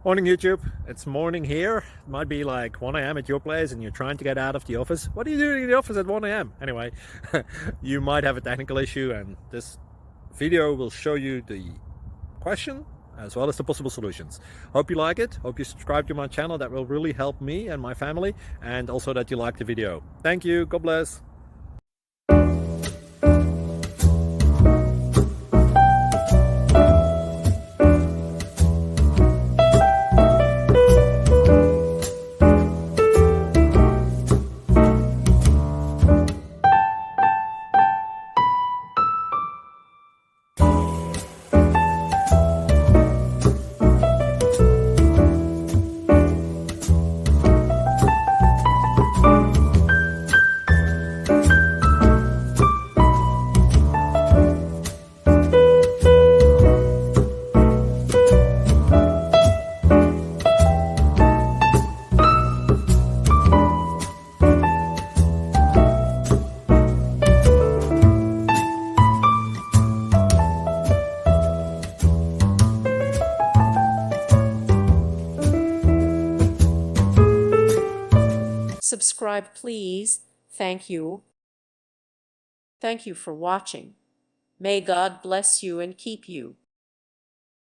Morning YouTube, it's morning here. It might be like 1 a.m. at your place and you're trying to get out of the office. What are you doing in the office at 1 a.m.? Anyway, you might have a technical issue and this video will show you the question as well as the possible solutions. Hope you like it, hope you subscribe to my channel. That will really help me and my family, and also that you like the video. Thank you, God bless. Subscribe, please. Thank you. Thank you for watching. May God bless you and keep you.